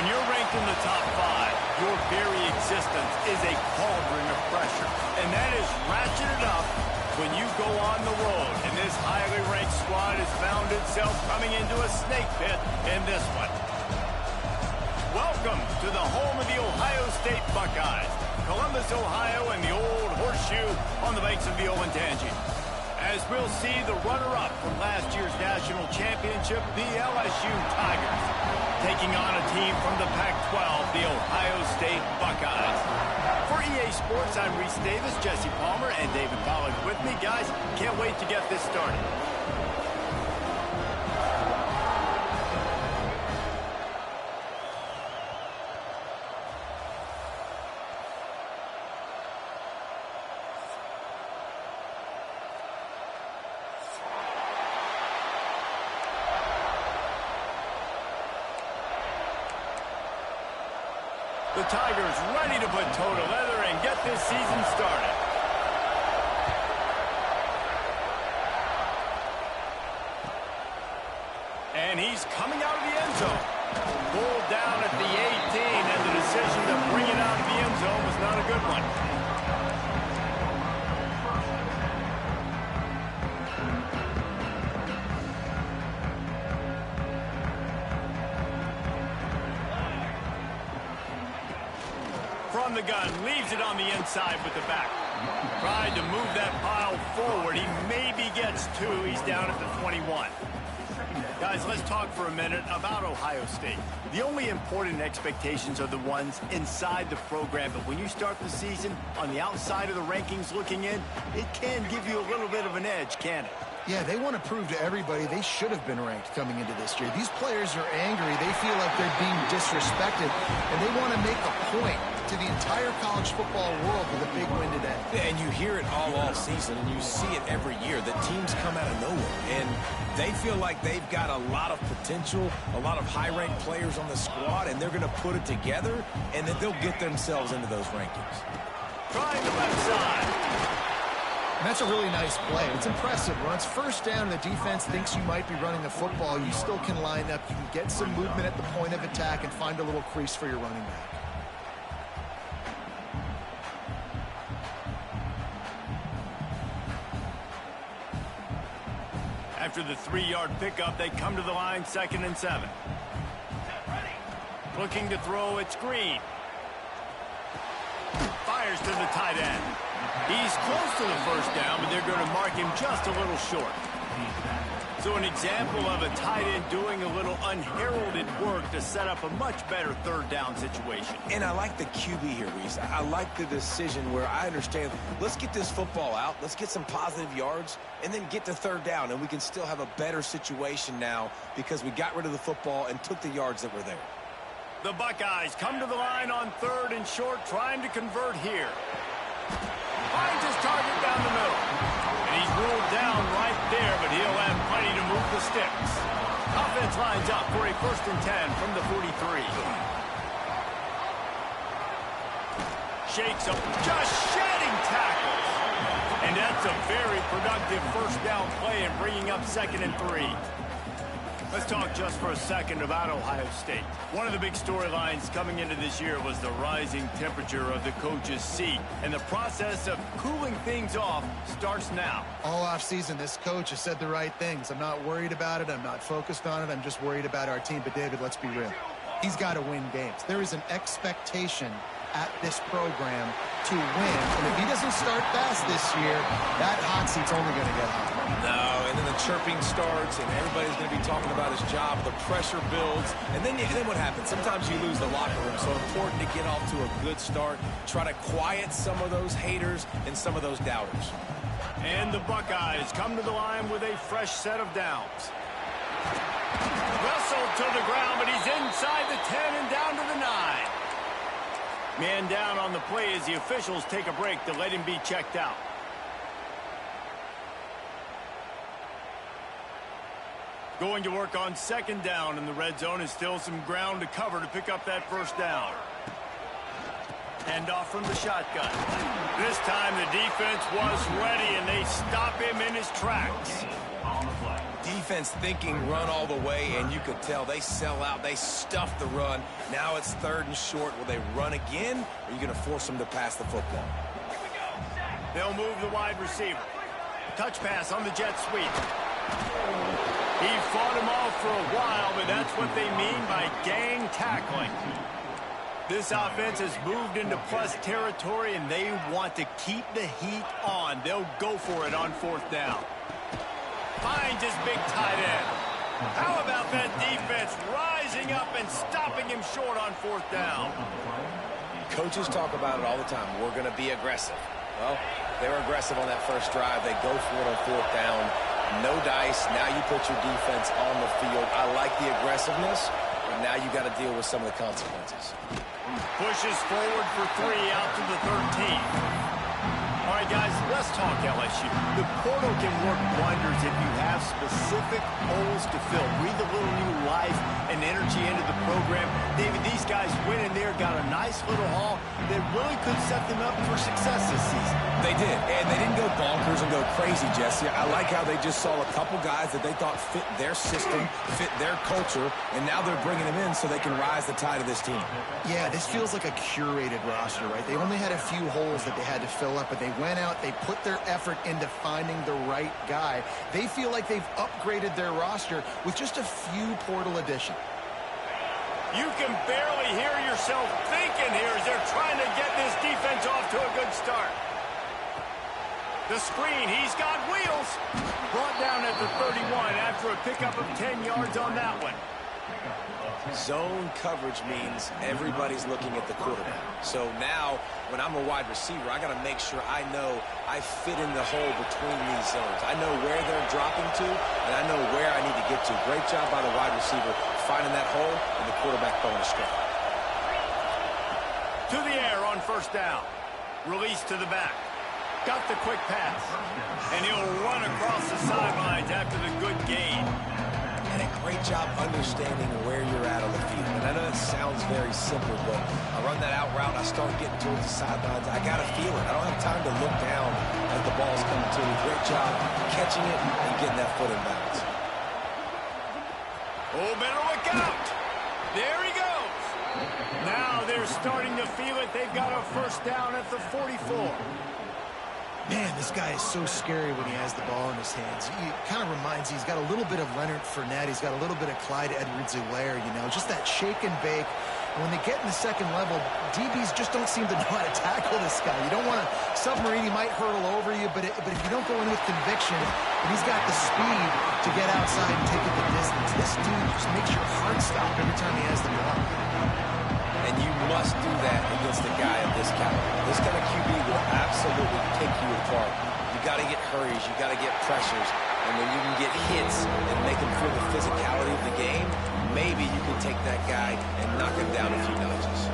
When you're ranked in the top 5, your very existence is a cauldron of pressure. And that is ratcheted up when you go on the road. And this highly ranked squad has found itself coming into a snake pit in this one. Welcome to the home of the Ohio State Buckeyes. Columbus, Ohio, and the Old Horseshoe on the banks of the Olentangy. As we'll see the runner-up from last year's national championship, the LSU Tigers, taking on a team from the Pac-12, the Ohio State Buckeyes. For EA Sports, I'm Reese Davis, Jesse Palmer, and David Pollack with me. Guys, can't wait to get this started. The Tigers ready to put toe to leather and get this season started. And he's coming out of the end zone. Pulled down at the 18, and the decision to bring it out of the end zone was not a good one. From the gun, leaves it on the inside with the back. Tried to move that pile forward. He maybe gets 2. He's down at the 21. Guys, let's talk for a minute about Ohio State. The only important expectations are the ones inside the program, but when you start the season on the outside of the rankings looking in, it can give you a little bit of an edge, can it? Yeah, they want to prove to everybody they should have been ranked coming into this year. These players are angry. They feel like they're being disrespected, and they want to make a point to the entire college football world with a big win today. And you hear it all season, and you see it every year, that teams come out of nowhere. And they feel like they've got a lot of potential, a lot of high-ranked players on the squad, and they're going to put it together, and that they'll get themselves into those rankings. Trying the left side. And that's a really nice play. It's impressive. When it's first down and the defense thinks you might be running the football, you still can line up. You can get some movement at the point of attack and find a little crease for your running back. After the 3-yard pickup, they come to the line, 2nd and 7. Looking to throw, it's Green. Fires to the tight end. He's close to the first down, but they're going to mark him just a little short. So an example of a tight end doing a little unheralded work to set up a much better 3rd down situation. And I like the QB here, Reese. I like the decision where I understand, let's get this football out, let's get some positive yards, and then get to 3rd down, and we can still have a better situation now because we got rid of the football and took the yards that were there. The Buckeyes come to the line on 3rd and short, trying to convert here. Finds his target down the middle. And he's ruled down right there, but he'll have plenty to move the sticks. Offense lines up for a 1st and 10 from the 43. Shakes him, just shedding tackles. And that's a very productive 1st down play and bringing up 2nd and 3. Let's talk just for a second about Ohio State. One of the big storylines coming into this year was the rising temperature of the coach's seat. And the process of cooling things off starts now. All offseason, this coach has said the right things. I'm not worried about it. I'm not focused on it. I'm just worried about our team. But, David, let's be real. He's got to win games. There is an expectation at this program to win. And if he doesn't start fast this year, that hot seat's only going to get hot. No, and then the chirping starts, and everybody's going to be talking about his job. The pressure builds, and then what happens? Sometimes you lose the locker room, so important to get off to a good start. Try to quiet some of those haters and some of those doubters. And the Buckeyes come to the line with a fresh set of downs. Wrestled to the ground, but he's inside the 10 and down to the 9. Man down on the play as the officials take a break to let him be checked out. Going to work on 2nd down in the red zone is still some ground to cover to pick up that 1st down. Hand off from the shotgun. This time the defense was ready and they stop him in his tracks. defense thinking run all the way, and you could tell they sell out. They stuff the run. Now it's 3rd and short. Will they run again, or are you going to force them to pass the football? They'll move the wide receiver. Touch pass on the jet sweep. He fought him off for a while, but that's what they mean by gang tackling. This offense has moved into plus territory, and they want to keep the heat on. They'll go for it on 4th down. Finds his big tight end. How about that defense rising up and stopping him short on 4th down? Coaches talk about it all the time. We're going to be aggressive. Well, they were aggressive on that first drive. They go for it on 4th down. No dice. Now you put your defense on the field. I like the aggressiveness, but now you got to deal with some of the consequences. Pushes forward for 3 out to the 13. All right, guys, let's talk LSU. The portal can work wonders if you have specific holes to fill. Breathe a little new life and energy into the program. David, these guys went in there, got a nice little haul that really could set them up for success this season. They did, and they didn't go bonkers and go crazy, Jesse. I like how they just saw a couple guys that they thought fit their system, fit their culture, and now they're bringing them in so they can rise the tide of this team. Yeah, this feels like a curated roster, right? They only had a few holes that they had to fill up, but they went out, they put their effort into finding the right guy. They feel like they've upgraded their roster with just a few portal additions. You can barely hear yourself thinking here as they're trying to get this defense off to a good start. The screen, he's got wheels. Brought down at the 31 after a pickup of 10 yards on that one. Zone coverage means everybody's looking at the quarterback. So now, when I'm a wide receiver, I got to make sure I know I fit in the hole between these zones. I know where they're dropping to, and I know where I need to get to. Great job by the wide receiver finding that hole, and the quarterback throwing a strike. To the air on 1st down. Release to the back. Got the quick pass. And he'll run across the sidelines after the good gain. And a great job understanding where you're at on the field. And I know that sounds very simple, but I run that out route, I start getting towards the sidelines. I got to feel it. I don't have time to look down as the ball's coming to me. Great job catching it and getting that foot in bounds. Oh, better look out. There he goes. Now they're starting to feel it. They've got a 1st down at the 44. Man, this guy is so scary when he has the ball in his hands. He kind of reminds you, he's got a little bit of Leonard Fournette. He's got a little bit of Clyde Edwards-Helaire, you know, just that shake and bake. And when they get in the 2nd level, DBs just don't seem to know how to tackle this guy. You don't want to submarine. He might hurtle over you, but if you don't go in with conviction, and he's got the speed to get outside and take it the distance, this dude just makes your heart stop every time he has the ball. And you must do that against a guy of this caliber. This kind of QB will absolutely pick you apart. You got to get hurries. You got to get pressures. And when you can get hits and make him feel the physicality of the game, maybe you can take that guy and knock him down a few notches.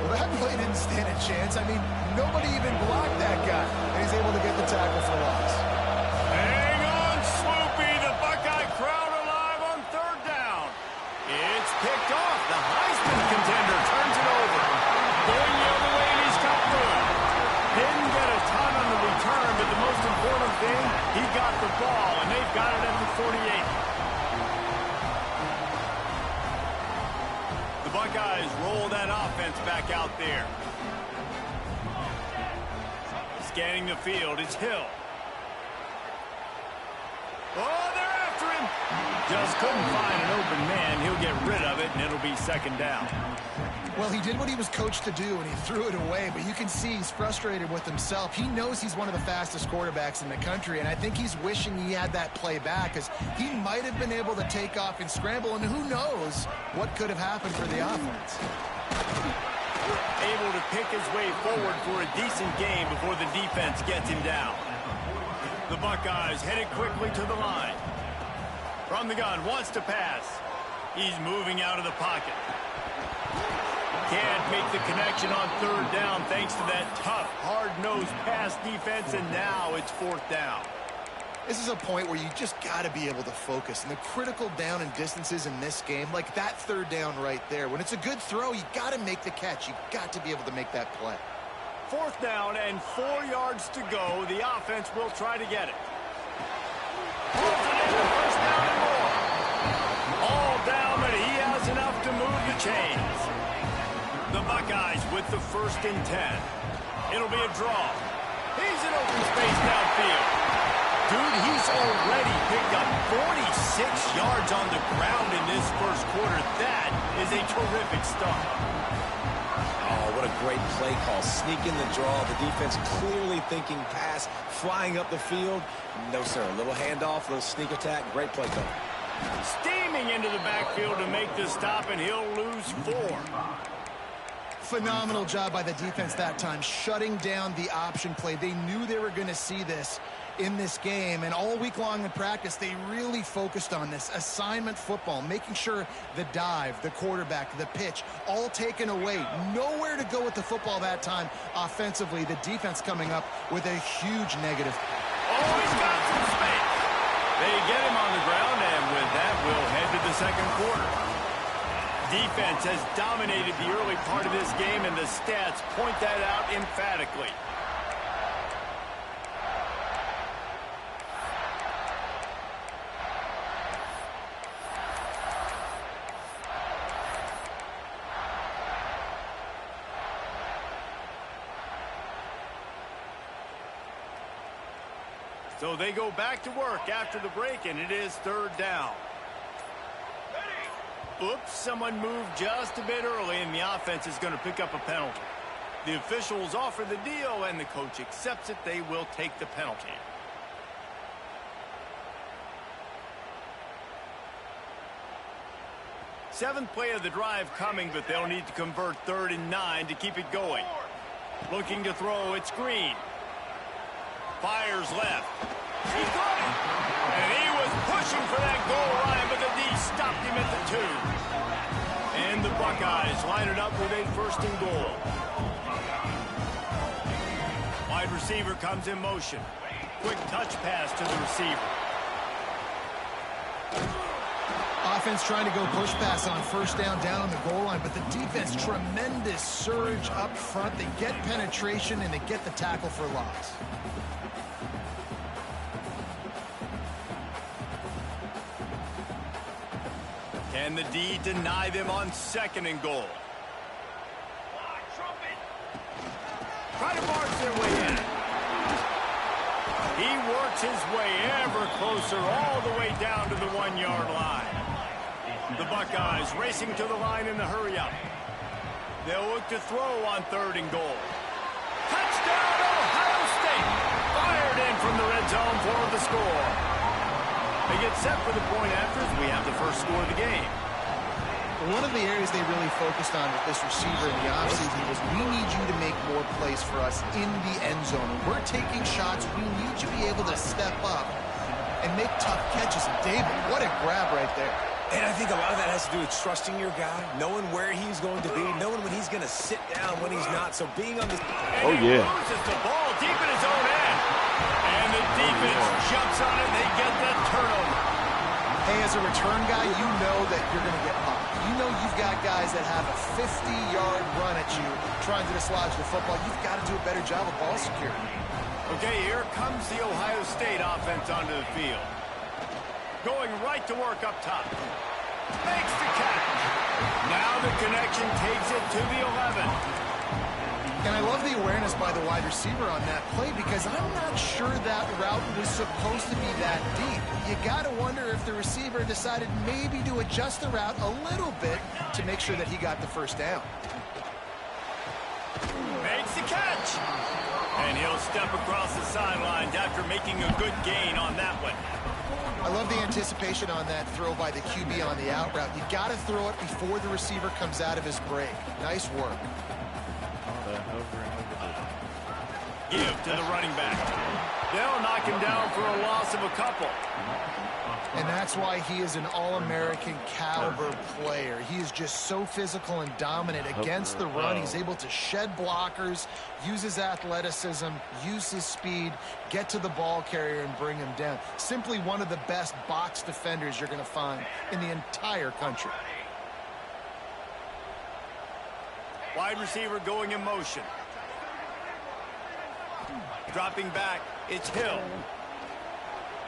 Well, that play didn't stand a chance. I mean, nobody even blocked that guy. And he's able to get the tackle for loss. Hang on, Swoopy. The Buckeye crowd alive on 3rd down. It's picked off. The Heisman contender turns it over. Going the other way, and he's got room. Didn't get a ton on the return, but the most important thing, he got the ball, and they've got it at the 48. The Buckeyes roll that offense back out there. Scanning the field, it's Hill. Oh, they're after him. Just couldn't find an open man. He'll get rid of it, and it'll be 2nd down. Well, he did what he was coached to do, and he threw it away, but you can see he's frustrated with himself. He knows he's one of the fastest quarterbacks in the country, and I think he's wishing he had that play back, because he might have been able to take off and scramble, and who knows what could have happened for the offense. Able to pick his way forward for a decent game before the defense gets him down. The Buckeyes headed quickly to the line. From the gun, wants to pass. He's moving out of the pocket. Can't make the connection on 3rd down thanks to that tough, hard-nosed pass defense, and now it's 4th down. This is a point where you just got to be able to focus. And the critical down and distances in this game, like that 3rd down right there, when it's a good throw, you got to make the catch. You got to be able to make that play. 4th down and 4 yards to go. The offense will try to get it. Holds it in the 1st down chains. The Buckeyes with the 1st and 10. It'll be a draw. He's in open space downfield. Dude, he's already picked up 46 yards on the ground in this first quarter. That is a terrific start. Oh, what a great play call. Sneaking the draw. The defense clearly thinking pass, flying up the field. No, sir. A little handoff, a little sneak attack. Great play call. Steaming into the backfield to make the stop, and he'll lose 4. Phenomenal job by the defense that time, shutting down the option play. They knew they were going to see this in this game, and all week long in practice, they really focused on this assignment football, making sure the dive, the quarterback, the pitch, all taken away. Nowhere to go with the football that time offensively. The defense coming up with a huge negative. Oh, he's got some space. They get him on the ground, and with that, we'll head to the second quarter. Defense has dominated the early part of this game, and the stats point that out emphatically. So they go back to work after the break, and it is 3rd down. Oops, someone moved just a bit early, and the offense is going to pick up a penalty. The officials offer the deal, and the coach accepts it. They will take the penalty. Seventh play of the drive coming, but they'll need to convert 3rd and 9 to keep it going. Looking to throw, it's Green. Fires left. He got it! And he was pushing for that goal line, but the D stopped him at the 2. And the Buckeyes line it up with a 1st and goal. Wide receiver comes in motion. Quick touch pass to the receiver. Offense trying to go push pass on 1st down on the goal line, but the defense, tremendous surge up front. They get penetration, and they get the tackle for loss. Can the D deny them on 2nd and goal? Try to march their way in. He works his way ever closer all the way down to the 1-yard line. The Buckeyes racing to the line in the hurry-up. They'll look to throw on 3rd and goal. Touchdown, Ohio State! Fired in from the red zone for the score. They get set for the point after as we have the first score of the game. One of the areas they really focused on with this receiver in the offseason was we need you to make more plays for us in the end zone. When we're taking shots, we need you to be able to step up and make tough catches. And David, what a grab right there. And I think a lot of that has to do with trusting your guy, knowing where he's going to be, knowing when he's going to sit down, when he's not. So being on this... And he loses the ball deep in his own end. And the defense jumps on it, and they get the turnover. Hey, as a return guy, you know that you're going to get popped. You know you've got guys that have a 50-yard run at you trying to dislodge the football. You've got to do a better job of ball security. Okay, here comes the Ohio State offense onto the field. Going right to work up top. Makes the catch. Now the connection takes it to the 11. And I love the awareness by the wide receiver on that play because I'm not sure that route was supposed to be that deep. You got to wonder if the receiver decided maybe to adjust the route a little bit to make sure that he got the 1st down. Makes the catch. And he'll step across the sidelines after making a good gain on that one. I love the anticipation on that throw by the QB on the out route. You got to throw it before the receiver comes out of his break. Nice work. Give to the running back. They'll knock him down for a loss of a couple. And that's why he is an All-American caliber player. He is just so physical and dominant against the run. He's able to shed blockers, use his athleticism, use his speed, get to the ball carrier and bring him down. Simply one of the best box defenders you're going to find in the entire country. Wide receiver going in motion. Dropping back, it's Hill.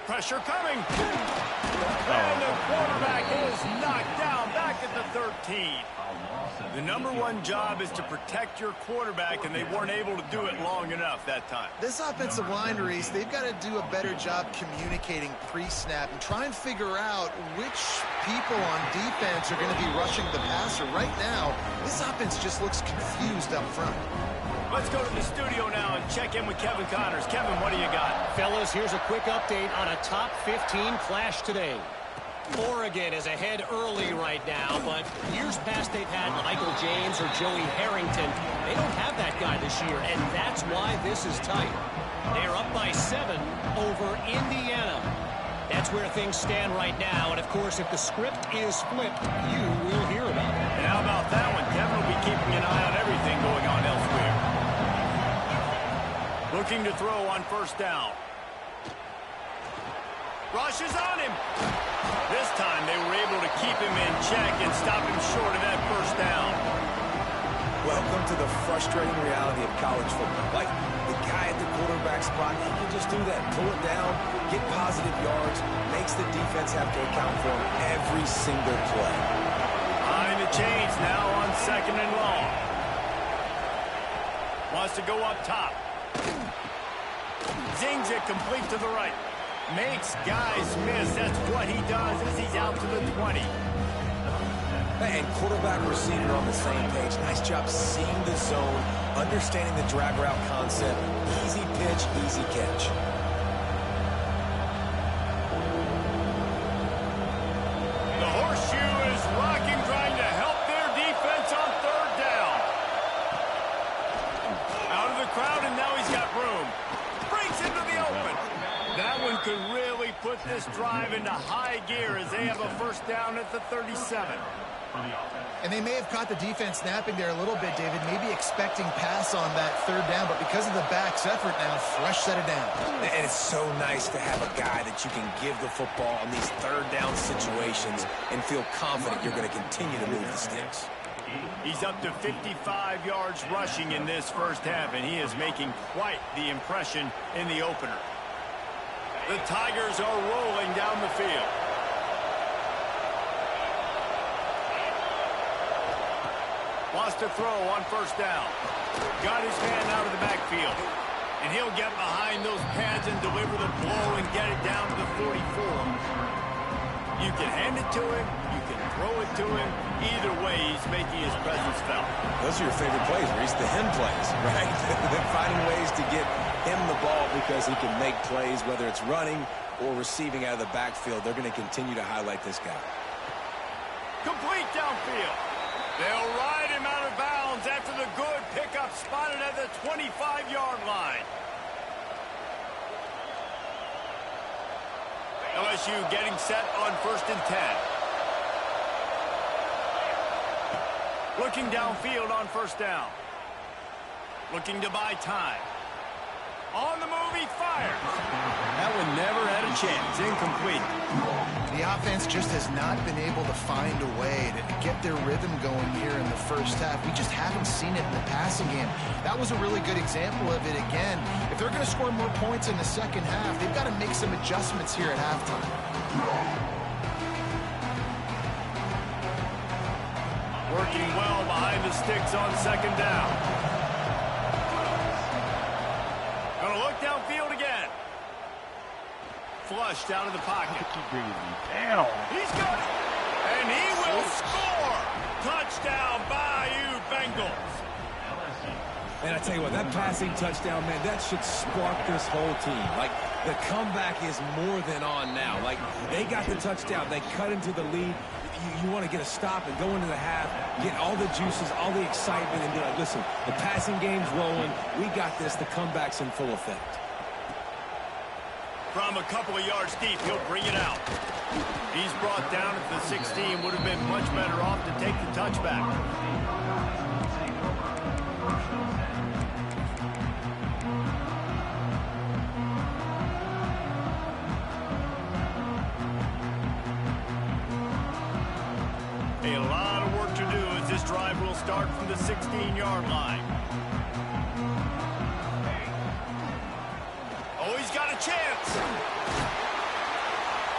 Pressure coming. And the quarterback is knocked down back at the 13. The #1 job is to protect your quarterback, and they weren't able to do it long enough that time. This offensive line, Reese, they've got to do a better job communicating pre-snap and try and figure out which people on defense are going to be rushing the passer. Right now, this offense just looks confused up front. Let's go to the studio now and check in with Kevin Connors. Kevin, what do you got? Fellas, here's a quick update on a top 15 clash today. Oregon is ahead early right now, but years past they've had Michael James or Joey Harrington. They don't have that guy this year, and that's why this is tight. They're up by 7 over Indiana. That's where things stand right now, and of course, if the script is flipped, you will hear about it. And how about that one? Kevin will be keeping an eye on everything going on elsewhere. Looking to throw on first down. Rush is on him. This time they were able to keep him in check and stop him short of that first down. Welcome to the frustrating reality of college football. Like, the guy at the quarterback spot, he can just do that. Pull it down, get positive yards, makes the defense have to account for him every single play. Behind the chains now on 2nd and long. Wants to go up top. Zings it complete to the right. Makes guys miss. That's what he does as he's out to the 20. And quarterback receiver on the same page. Nice job seeing the zone, understanding the drag route concept. Easy pitch, easy catch. The horseshoe is rocking, trying to help their defense on 3rd down. Out of the crowd, and now he's got room. Breaks into the open. That one could really put this drive into high gear as they have a first down at the 37. And they may have caught the defense snapping there a little bit, David, maybe expecting pass on that 3rd down, but because of the back's effort now, Fresh set it down. And it's so nice to have a guy that you can give the football in these 3rd down situations and feel confident you're going to continue to move the sticks. He's up to 55 yards rushing in this first half, and he is making quite the impression in the opener. The Tigers are rolling down the field. Wants to throw on first down. Got his man out of the backfield. And he'll get behind those pads and deliver the blow and get it down to the 44. You can hand it to him. You can throw it to him. Either way, he's making his presence felt. Those are your favorite plays, Reese, the him plays, right? They're finding ways to get him the ball because he can make plays, whether it's running or receiving out of the backfield. They're going to continue to highlight this guy. Complete downfield. They'll ride him out of bounds after the good pickup spotted at the 25-yard line. LSU getting set on 1st and 10. Looking downfield on first down. Looking to buy time. On the move, he fires. That one never had a chance. Incomplete. The offense just has not been able to find a way to get their rhythm going here in the first half. We just haven't seen it in the passing game. That was a really good example of it again. If they're going to score more points in the second half, they've got to make some adjustments here at halftime. Working well behind the sticks on 2nd down. Gonna look downfield again. Flushed out of the pocket. Down. He's got it. And he will score. Touchdown, Bayou Bengals. And I tell you what, that passing touchdown, man, that should spark this whole team. Like, the comeback is more than on now. Like, they got the touchdown. They cut into the lead. You want to get a stop and go into the half, get all the juices, all the excitement, and be like, listen, the passing game's rolling. We got this. The comeback's in full effect. From a couple of yards deep, he'll bring it out. He's brought down at the 16. Would have been much better off to take the touchback. A lot of work to do as this drive will start from the 16-yard line. Oh, he's got a chance.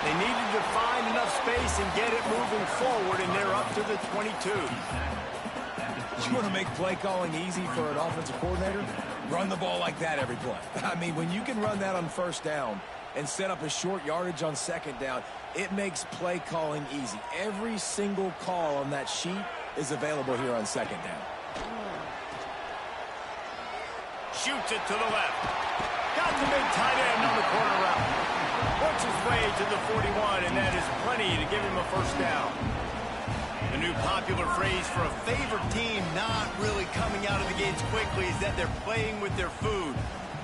They needed to find enough space and get it moving forward, and they're up to the 22. You want to make play calling easy for an offensive coordinator? Run the ball like that every play. I mean, when you can run that on first down and set up a short yardage on second down, it makes play calling easy. Every single call on that sheet is available here on second down. Shoots it to the left. Got the big tight end on the corner route. Works his way to the 41, and that is plenty to give him a first down. The new popular phrase for a favored team not really coming out of the gates quickly is that they're playing with their food.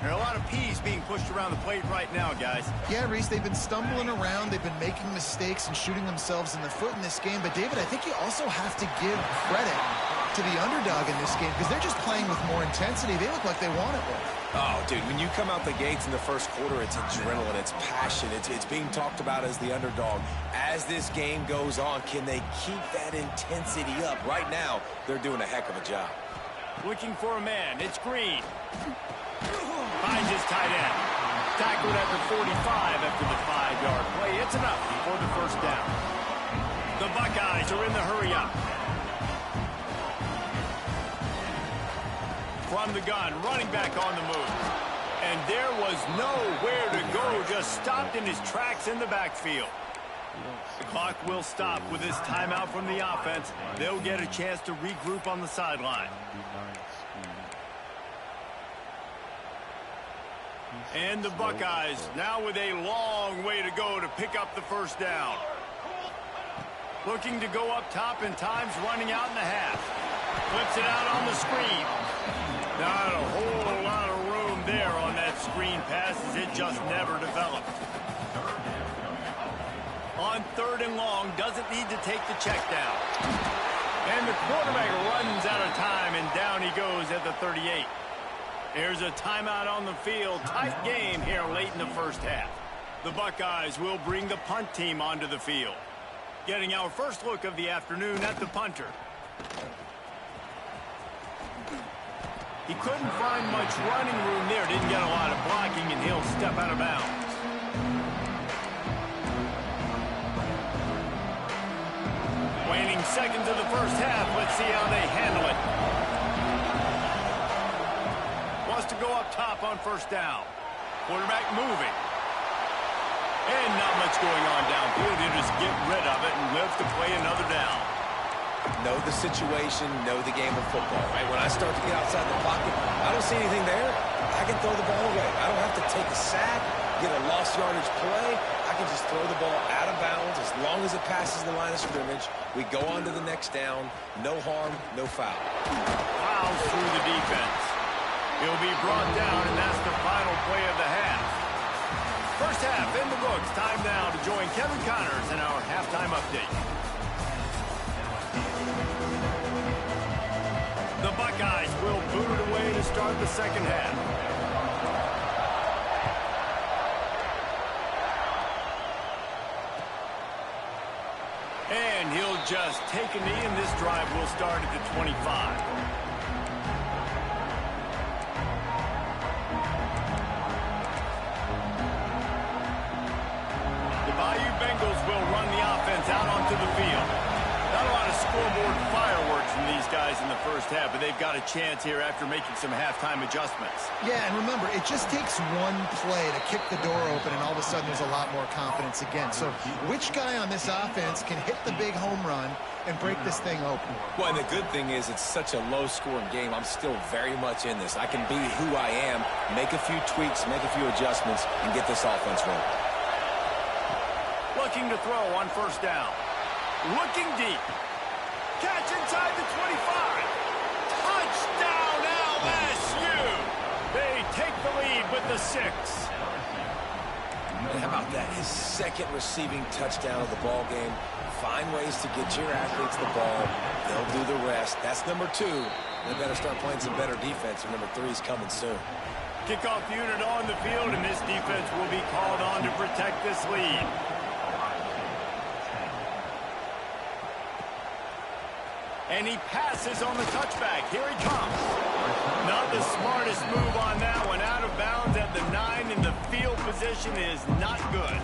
There are a lot of peas being pushed around the plate right now, guys. Yeah, Reese, they've been stumbling around. They've been making mistakes and shooting themselves in the foot in this game. But, David, I think you also have to give credit to the underdog in this game because they're just playing with more intensity. They look like they want it more. Oh, dude, when you come out the gates in the first quarter, it's adrenaline, it's passion, it's being talked about as the underdog. As this game goes on, can they keep that intensity up? Right now, they're doing a heck of a job. Looking for a man. It's Green. Finds his tight end. Tackled at the 45 after the 5-yard play. It's enough for the first down. The Buckeyes are in the hurry-up. From the gun, running back on the move. And there was nowhere to go, just stopped in his tracks in the backfield. The clock will stop with this timeout from the offense. They'll get a chance to regroup on the sideline. And the Buckeyes now with a long way to go to pick up the first down. Looking to go up top, and time's running out in the half. Flips it out on the screen. Not a whole lot of room there on that screen pass as it just never developed. On 3rd and long, doesn't need to take the check down. And the quarterback runs out of time, and down he goes at the 38. There's a timeout on the field. Tight game here late in the first half. The Buckeyes will bring the punt team onto the field. Getting our first look of the afternoon at the punter. He couldn't find much running room there. Didn't get a lot of blocking, and he'll step out of bounds. Waning seconds of the first half. Let's see how they handle it. Wants to go up top on first down. Quarterback moving. And not much going on downfield. He'll just get rid of it and live to play another down. Know the situation, know the game of football, right? When I start to get outside the pocket, I don't see anything there. I can throw the ball away. I don't have to take a sack, get a lost yardage play. I can just throw the ball out of bounds as long as it passes the line of scrimmage. We go on to the next down. No harm, no foul. Fouls through the defense. He'll be brought down, and that's the final play of the half. First half in the books. Time now to join Kevin Connors in our halftime update. The Buckeyes will boot it away to start the second half. And he'll just take a knee, and this drive will start at the 25. Bengals will run the offense out onto the field. Not a lot of scoreboard fireworks from these guys in the first half, but they've got a chance here after making some halftime adjustments. Yeah, and remember, it just takes one play to kick the door open, and all of a sudden there's a lot more confidence again. So which guy on this offense can hit the big home run and break this thing open? Well, and the good thing is it's such a low-scoring game. I'm still very much in this. I can be who I am, make a few tweaks, make a few adjustments, and get this offense rolling. Looking to throw on first down. Looking deep. Catch inside the 25. Touchdown, LSU. They take the lead with the 6. And how about that? His second receiving touchdown of the ball game. Find ways to get your athletes the ball. They'll do the rest. That's number 2. They better start playing some better defense, and number 3 is coming soon. Kickoff unit on the field, and this defense will be called on to protect this lead. And he passes on the touchback. Here he comes. Not the smartest move on that one. Out of bounds at the 9, and the field position is not good.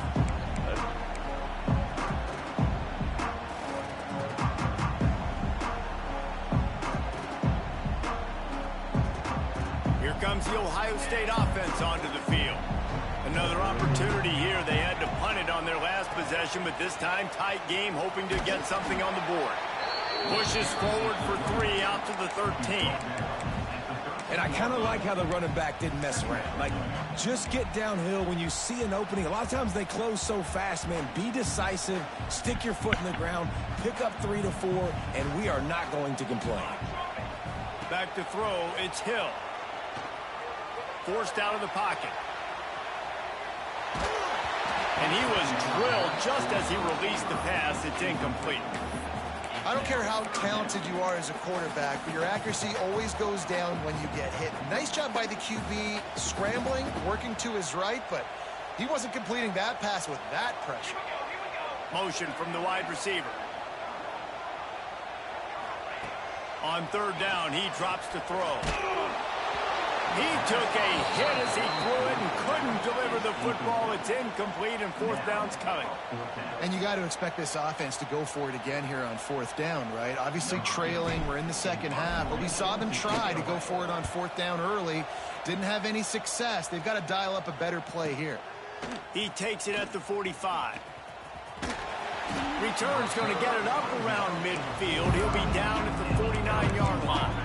the Ohio State offense onto the field. Another opportunity here. They had to punt it on their last possession, but this time tight game, hoping to get something on the board. Pushes forward for 3 out to the 13. And I kind of like how the running back didn't mess around. Like, just get downhill when you see an opening. A lot of times they close so fast, man. Be decisive, stick your foot in the ground, pick up 3 to 4, and we are not going to complain. Back to throw, it's Hill. Forced out of the pocket. And he was drilled just as he released the pass. It's incomplete. I don't care how talented you are as a quarterback, but your accuracy always goes down when you get hit. Nice job by the QB scrambling, working to his right, but he wasn't completing that pass with that pressure. Motion from the wide receiver. On 3rd down, he drops to throw. He took a hit as he threw it and couldn't deliver the football. It's incomplete, and 4th down's coming. And you got to expect this offense to go for it again here on 4th down, right? Obviously trailing, we're in the second half, but we saw them try to go for it on 4th down early. Didn't have any success. They've got to dial up a better play here. He takes it at the 45. Return's going to get it up around midfield. He'll be down at the 49-yard line.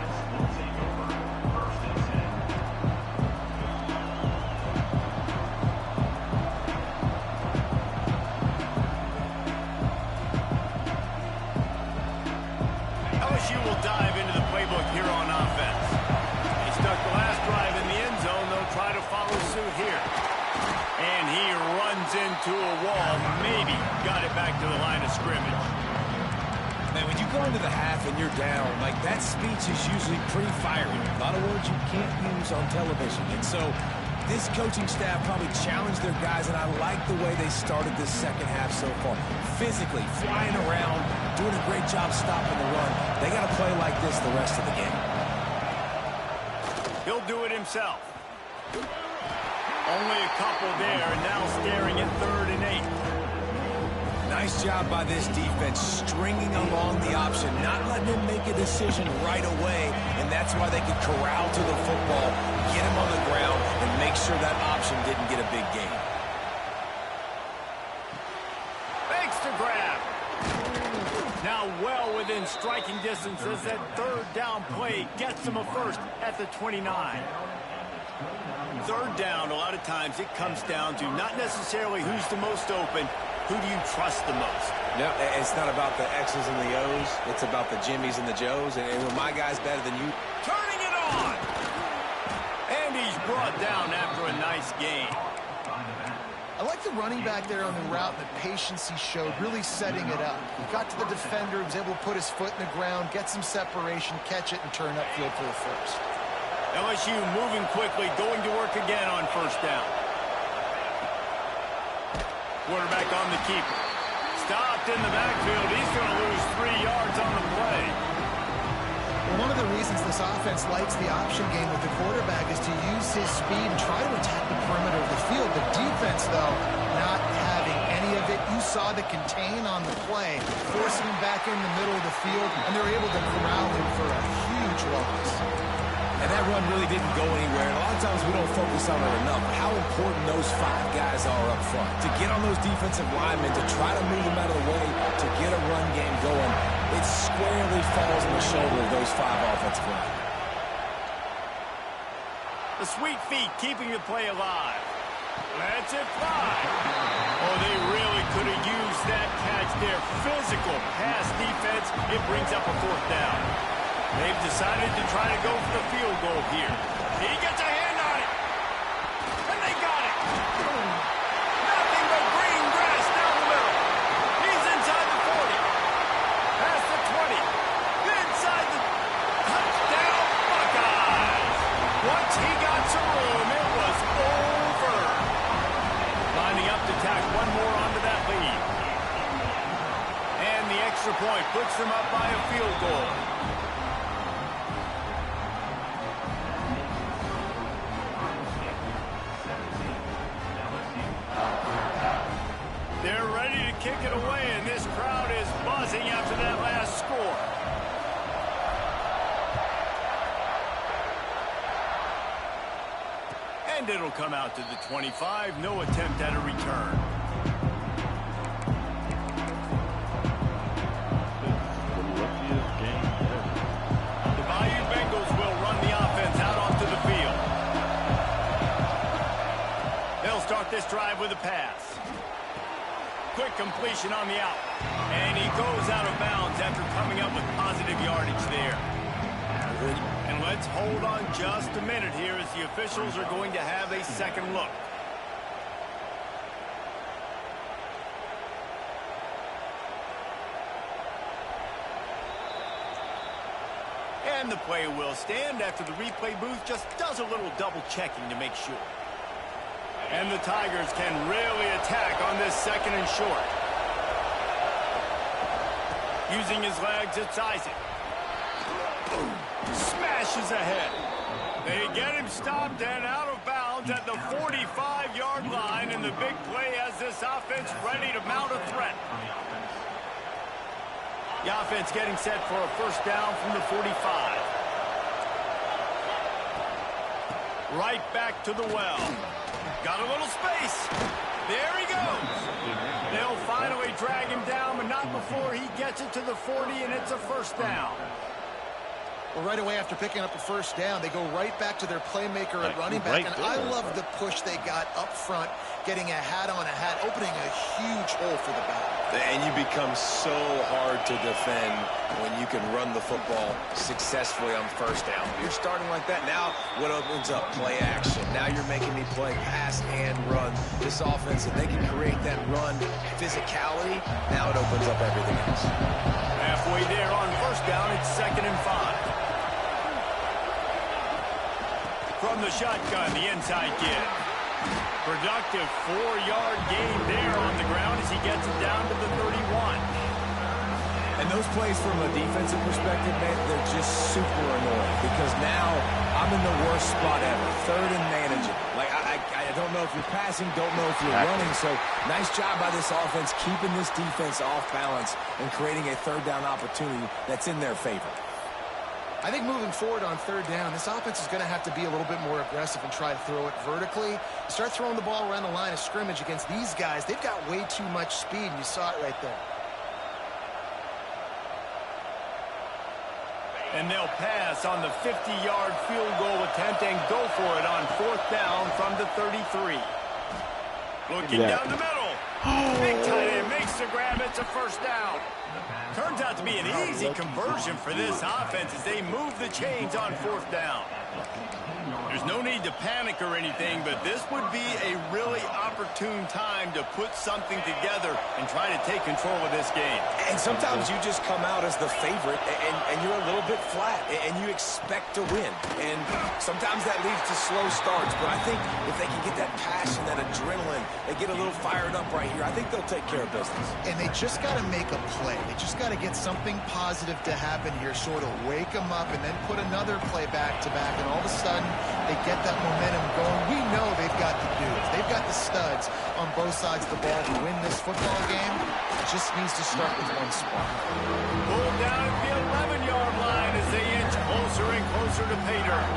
LSU will dive into the playbook here on offense. He stuck the last drive in the end zone. They'll try to follow suit here. And he runs into a wall. Maybe got it back to the line of scrimmage. Man, when you go into the half and you're down, like, that speech is usually pretty fiery. A lot of words you can't use on television. And so this coaching staff probably challenged their guys, and I like the way they started this second half so far. Physically, flying around, doing a great job stopping the run. They got to play like this the rest of the game. He'll do it himself. Only a couple there, and now staring at 3rd and 8. Nice job by this defense, stringing along the option, not letting him make a decision right away, and that's why they could corral to the football, get him on the ground, and make sure that option didn't get a big gain. Fakes to grab. Now well within striking distance as that 3rd down play gets him a first at the 29. 3rd down, a lot of times it comes down to not necessarily who's the most open, who do you trust the most? No, it's not about the X's and the O's. It's about the Jimmys and the Joes. And when my guy's better than you. Turning it on! And he's brought down after a nice gain. I like the running back there on the route, the patience he showed, really setting it up. He got to the defender, he was able to put his foot in the ground, get some separation, catch it, and turn upfield for the first. LSU moving quickly, going to work again on 1st down. Quarterback on the keeper. Stopped in the backfield. He's going to lose 3 yards on the play. Well, one of the reasons this offense likes the option game with the quarterback is to use his speed and try to attack the perimeter of the field. The defense, though, not having any of it. You saw the contain on the play, forcing him back in the middle of the field, and they're able to corral him for a huge loss. And that run really didn't go anywhere. And a lot of times we don't focus on it enough. How important those 5 guys are up front. To get on those defensive linemen, to try to move them out of the way, to get a run game going, it squarely falls on the shoulder of those 5 offensive linemen. The sweet feet keeping the play alive. Lets it fly. Oh, they really could have used that catch there. Physical pass defense. It brings up a 4th down. They've decided to try to go for the field goal here. He gets a hand on it. And they got it. Nothing but green grass down the middle. He's inside the 40. Past the 20. Inside the touchdown Buckeyes. Once he got some room, it was over. Lining up to tack one more onto that lead. And the extra point puts them up by a field goal. They're ready to kick it away, and this crowd is buzzing after that last score. And it'll come out to the 25. No attempt at a return. The Bayou Bengals will run the offense out onto the field. They'll start this drive with a pass. Quick completion on the out. And he goes out of bounds after coming up with positive yardage there. And let's hold on just a minute here as the officials are going to have a second look. And the play will stand after the replay booth just does a little double checking to make sure. And the Tigers can really attack on this second and short. Using his legs, it's Isaac. Smashes ahead. They get him stopped and out of bounds at the 45-yard line, and the big play has this offense ready to mount a threat. The offense getting set for a first down from the 45. Right back to the well. Got a little space. There he goes. They'll finally drag him down, but not before he gets it to the 40, and it's a first down. Well, right away after picking up a first down, they go right back to their playmaker at running back. And I love the push they got up front, getting a hat on a hat, opening a huge hole for the back. And you become so hard to defend when you can run the football successfully on first down. You're starting like that. Now what opens up? Play action. Now you're making me play pass and run. This offense, if they can create that run physicality, now it opens up everything else. Halfway there on first down, it's 2nd and 5. From the shotgun, the inside kid. Productive 4-yard gain there on the ground as he gets it down to the 31. And those plays from a defensive perspective, man, they're just super annoying because now I'm in the worst spot ever. 3rd and manageable. Like, I don't know if you're passing, don't know if you're running. So nice job by this offense keeping this defense off balance and creating a 3rd down opportunity that's in their favor. I think moving forward on 3rd down, this offense is going to have to be a little bit more aggressive and try to throw it vertically. Start throwing the ball around the line of scrimmage against these guys. They've got way too much speed, and you saw it right there. And they'll pass on the 50-yard field goal attempt and go for it on 4th down from the 33. Looking down the middle. Big tight end makes the grab. It's a first down. Turns out to be an easy conversion for this offense as they move the chains on 4th down. There's no need to panic or anything, but this would be a really opportune time to put something together and try to take control of this game. And sometimes you just come out as the favorite, and you're a little bit flat, and you expect to win. And sometimes that leads to slow starts, but I think if they can get that passion, that adrenaline, they get a little fired up right here, I think they'll take care of business. And they just got to make a play. They just got to get something positive to happen here, sort of wake them up, and then put another play back-to-back, and all of a sudden they get that momentum going. We know they've got the dudes. They've got the studs on both sides of the ball to win this football game. It just needs to start with one spot. Pulled down at the 11-yard line as they inch closer and closer to pay dirt.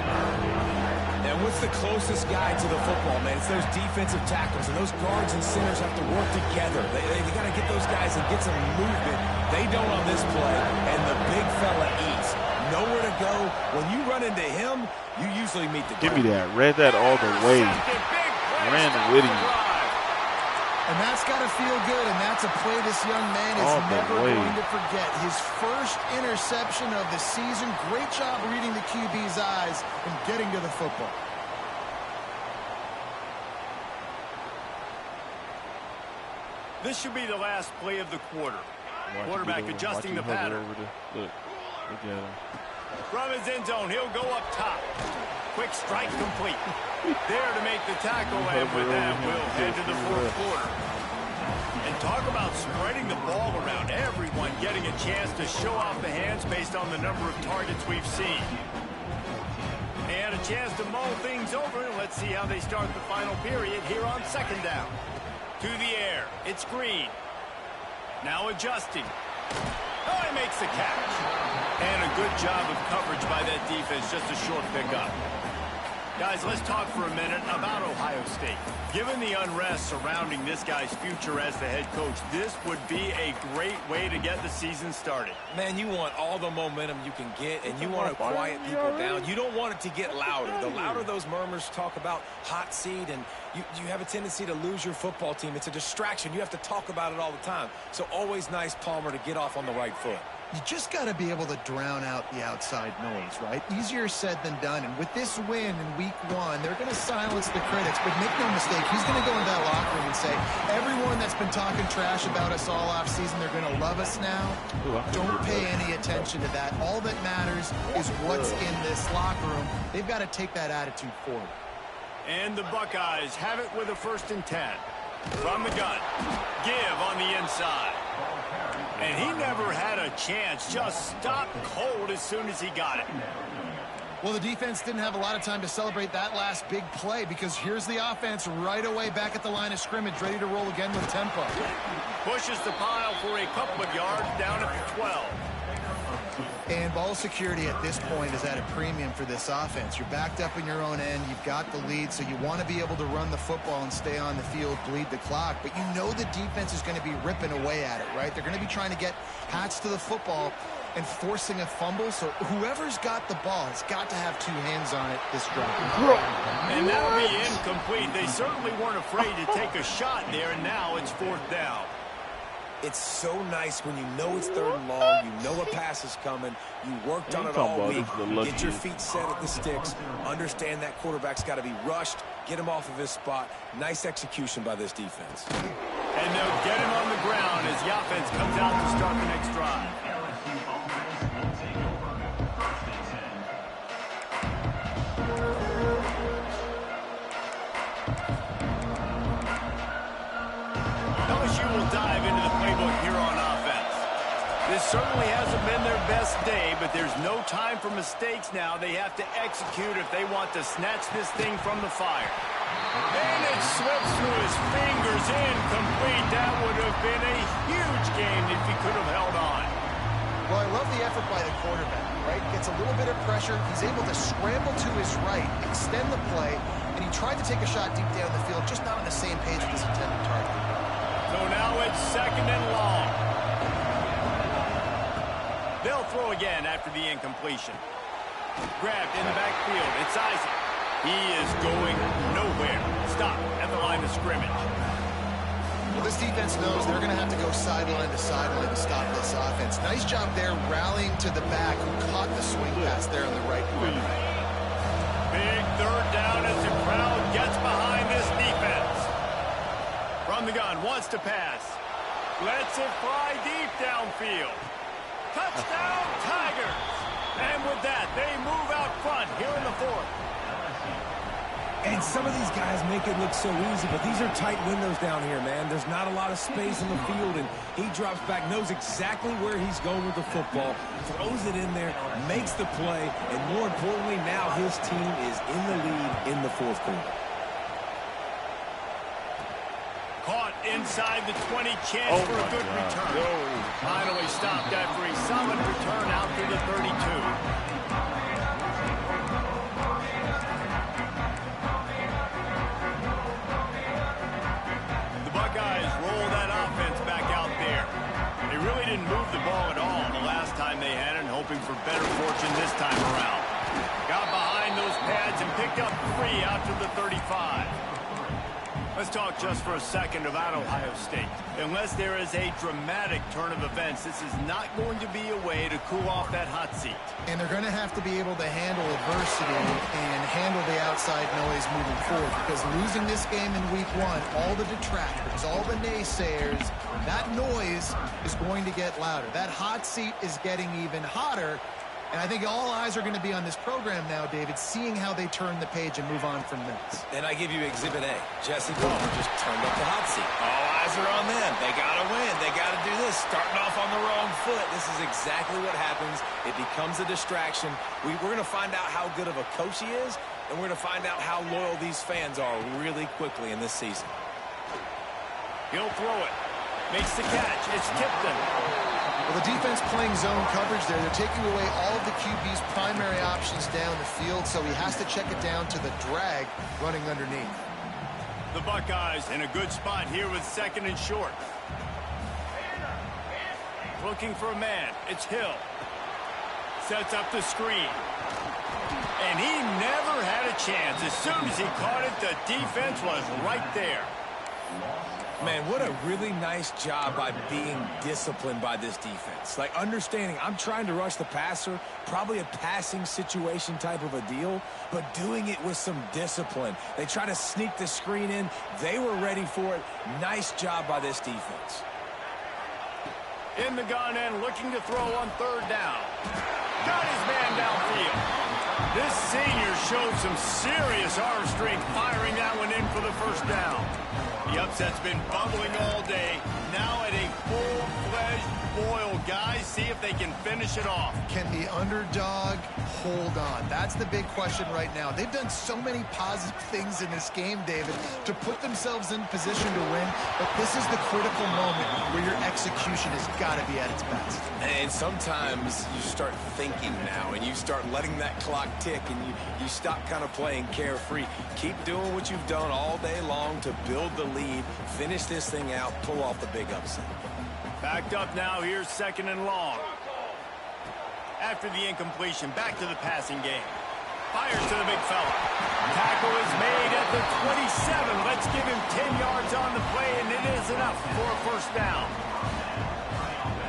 And what's the closest guy to the football, man? It's those defensive tackles, and those guards and centers have to work together. They got to get those guys and get some movement. They don't on this play, and the big fella eats. Nowhere to go. When you run into him, you usually meet the Give me that. Read that all the way. Ran with him. And that's got to feel good, and that's a play this young man is never going to forget. His first interception of the season. Great job reading the QB's eyes and getting to the football. This should be the last play of the quarter. Quarterback adjusting the pattern. Look at him. From his end zone, he'll go up top. Quick strike complete. There to make the tackle, and with that, we'll head to the 4th quarter. And talk about spreading the ball around. Everyone getting a chance to show off the hands based on the number of targets we've seen. And a chance to mull things over, and let's see how they start the final period here on 2nd down. To the air, it's Green. Now adjusting. Oh, he makes the catch. And a good job of coverage by that defense, just a short pickup. Guys, let's talk for a minute about Ohio State. Given the unrest surrounding this guy's future as the head coach, this would be a great way to get the season started. Man, you want all the momentum you can get, and you want to quiet people down. You don't want it to get louder. The louder those murmurs talk about hot seat, and you have a tendency to lose your football team. It's a distraction. You have to talk about it all the time. So always nice, Palmer, to get off on the right foot. You just got to be able to drown out the outside noise, right? Easier said than done. And with this win in week 1, they're going to silence the critics. But make no mistake, he's going to go into that locker room and say, everyone that's been talking trash about us all off season, they're going to love us now. Don't pay any attention to that. All that matters is what's in this locker room. They've got to take that attitude forward. And the Buckeyes have it with a 1st and 10. From the gun. Give on the inside. And he never had a chance. Just stopped cold as soon as he got it. Well, the defense didn't have a lot of time to celebrate that last big play because here's the offense right away back at the line of scrimmage, ready to roll again with tempo. Pushes the pile for a couple of yards down at the 12. And ball security at this point is at a premium for this offense. You're backed up in your own end. You've got the lead, so you want to be able to run the football and stay on the field, bleed the clock. But you know the defense is going to be ripping away at it, right? They're going to be trying to get Hats to the football and forcing a fumble. So whoever's got the ball has got to have 2 hands on it this drive. And that'll be incomplete. They certainly weren't afraid to take a shot there, and now it's 4th down. It's so nice when you know it's 3rd and long, you know a pass is coming, you worked on it all week, get your feet set at the sticks, understand that quarterback's got to be rushed, get him off of his spot. Nice execution by this defense. And they'll get him on the ground as the offense comes out to start the next drive. LSU will dive into the playbook here on offense. This certainly hasn't been their best day, but there's no time for mistakes now. They have to execute if they want to snatch this thing from the fire. And it slips through his fingers, incomplete. That would have been a huge game if he could have held on. Well, I love the effort by the quarterback, right? Gets a little bit of pressure. He's able to scramble to his right, extend the play, and he tried to take a shot deep down the field, just not on the same page with his intended target. So now it's 2nd and long. They'll throw again after the incompletion. Grabbed in the backfield. It's Isaac. He is going nowhere. Stop at the line of scrimmage. Well, this defense knows they're going to have to go sideline to stop this offense. Nice job there rallying to the back who caught the swing pass there on the right corner. Big 3rd down as the crowd gets behind this defense. From the gun, wants to pass. Lets it fly deep downfield. Touchdown, Tigers! And with that, they move out front here in the 4th. And some of these guys make it look so easy, but these are tight windows down here, man. There's not a lot of space in the field, and he drops back, knows exactly where he's going with the football, throws it in there, makes the play, and more importantly, now his team is in the lead in the 4th quarter. Caught inside the 20, chance for a good return. Finally stopped after a solid return out to the 32. Buckeyes roll that offense back out there. They really didn't move the ball at all the last time they had it, hoping for better fortune this time around. Got behind those pads and picked up 3 out to the 35. Let's talk just for a second about Ohio State. Unless there is a dramatic turn of events, this is not going to be a way to cool off that hot seat. And they're going to have to be able to handle adversity and handle the outside noise moving forward, because losing this game in week 1, all the detractors, all the naysayers, that noise is going to get louder. That hot seat is getting even hotter. And I think all eyes are going to be on this program now, David, seeing how they turn the page and move on from this. And I give you Exhibit A. Jesse Palmer just turned up the hot seat. All eyes are on them. They got to win. They got to do this. Starting off on the wrong foot. This is exactly what happens. It becomes a distraction. We're going to find out how good of a coach he is, and we're going to find out how loyal these fans are really quickly in this season. He'll throw it. Makes the catch. It's Tipton. Well, the defense playing zone coverage there. They're taking away all of the QB's primary options down the field, so he has to check it down to the drag running underneath. The Buckeyes in a good spot here with 2nd and short. Looking for a man. It's Hill. Sets up the screen. And he never had a chance. As soon as he caught it, the defense was right there. Man, what a really nice job by being disciplined by this defense. Like, understanding I'm trying to rush the passer, probably a passing situation type of a deal, but doing it with some discipline. They try to sneak the screen in. They were ready for it. Nice job by this defense. In the gun and looking to throw on 3rd down. Got his man downfield. This senior showed some serious arm strength firing that one in for the 1st down. The upset's been bubbling all day. Now at a full-fledged boil. Guys, see if they can finish it off. Can the underdog hold on? That's the big question right now. They've done so many positive things in this game, David, to put themselves in position to win, but this is the critical moment where your execution has got to be at its best. And sometimes you start thinking now, and you start letting that clock tick, and you stop kind of playing carefree. Keep doing what you've done all day long to build the lead, finish this thing out, pull off the big upset. Backed up now, here's 2nd and long. After the incompletion, back to the passing game. Fires to the big fella. Tackle is made at the 27. Let's give him 10 yards on the play, and it is enough for a 1st down.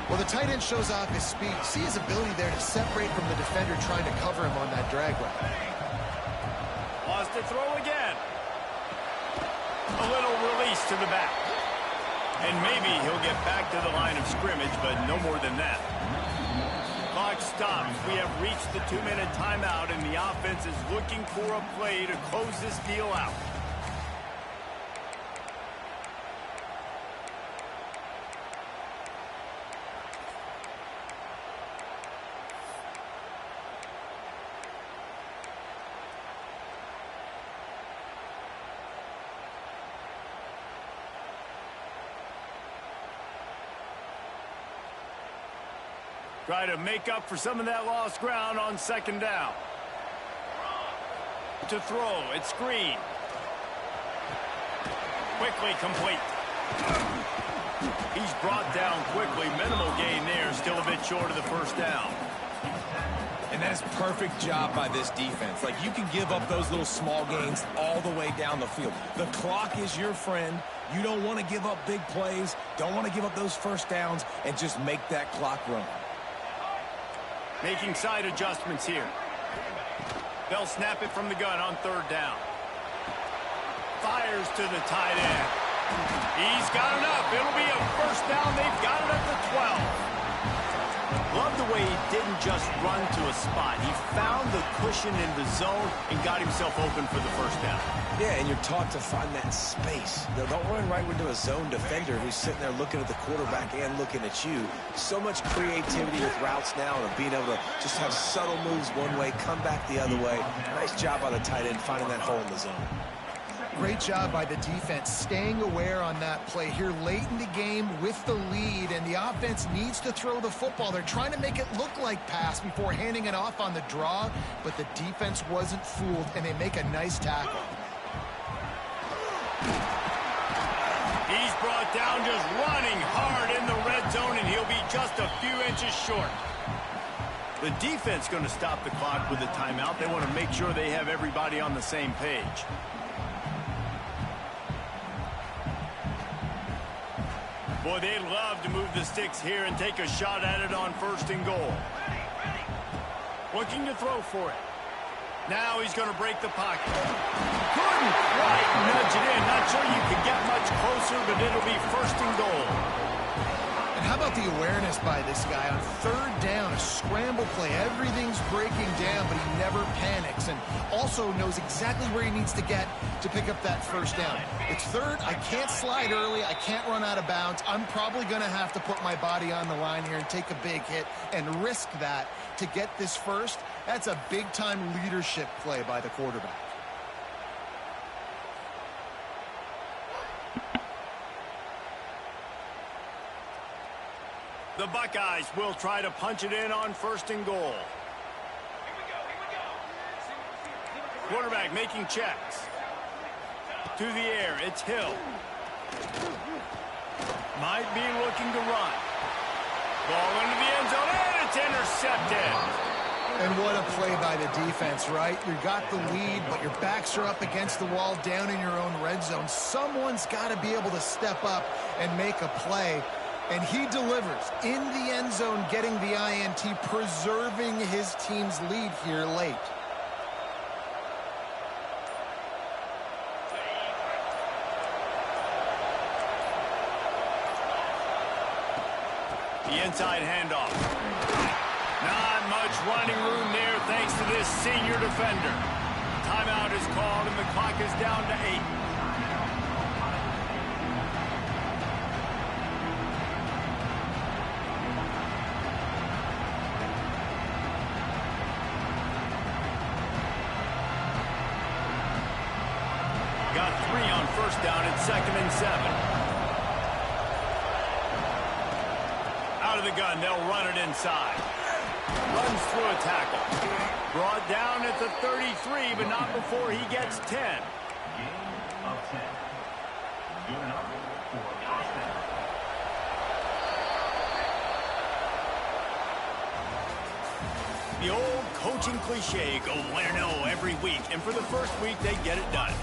Well, the tight end shows off his speed. See his ability there to separate from the defender trying to cover him on that drag route. Lost to throw again. A little release to the back. And maybe he'll get back to the line of scrimmage, but no more than that. Clock stops. We have reached the 2-minute timeout, and the offense is looking for a play to close this deal out. Try to make up for some of that lost ground on 2nd down. To throw, it's screen. Quickly complete. He's brought down quickly. Minimal gain there, still a bit short of the 1st down. And that is perfect job by this defense. Like, you can give up those little small gains all the way down the field. The clock is your friend. You don't want to give up big plays. Don't want to give up those 1st downs and just make that clock run. Making side adjustments here. They'll snap it from the gun on 3rd down. Fires to the tight end. He's got enough. It'll be a 1st down. They've got it at the 12. Love the way he didn't just run to a spot. He found the cushion in the zone and got himself open for the 1st down. Yeah, and you're taught to find that space. Don't run right into a zone defender who's sitting there looking at the quarterback and looking at you. So much creativity with routes now and being able to just have subtle moves one way, come back the other way. Nice job by the tight end finding that hole in the zone. Great job by the defense staying aware on that play here late in the game with the lead, and the offense needs to throw the football. They're trying to make it look like pass before handing it off on the draw, but the defense wasn't fooled, and they make a nice tackle. He's brought down just running hard in the red zone, and he'll be just a few inches short. The defense going to stop the clock with a timeout. They want to make sure they have everybody on the same page. Boy, they'd love to move the sticks here and take a shot at it on 1st and goal. Looking to throw for it. Now he's going to break the pocket. Couldn't quite nudge it in. Not sure you could get much closer, but it'll be 1st and goal. And how about the awareness by this guy on 3rd down, a scramble play. Everything's breaking down, but he never panics and also knows exactly where he needs to get to pick up that 1st down. It's 3rd. I can't slide early. I can't run out of bounds. I'm probably going to have to put my body on the line here and take a big hit and risk that to get this 1st. That's a big-time leadership play by the quarterback. The The Buckeyes will try to punch it in on 1st and goal. Quarterback making checks. To the air, it's Hill. Might be looking to run. Ball into the end zone, and it's intercepted. And what a play by the defense, right? You got the lead, but your backs are up against the wall down in your own red zone. Someone's got to be able to step up and make a play. And he delivers in the end zone, getting the INT, preserving his team's lead here late. The inside handoff. Not much running room there thanks to this senior defender. Timeout is called and the clock is down to 8. Got 3 on 1st down at 2nd and 7. Out of the gun, they'll run it inside. Runs through a tackle. Brought down at the 33, but not before he gets 10. The old coaching cliche, go win or no every week. And for the first week, they get it done.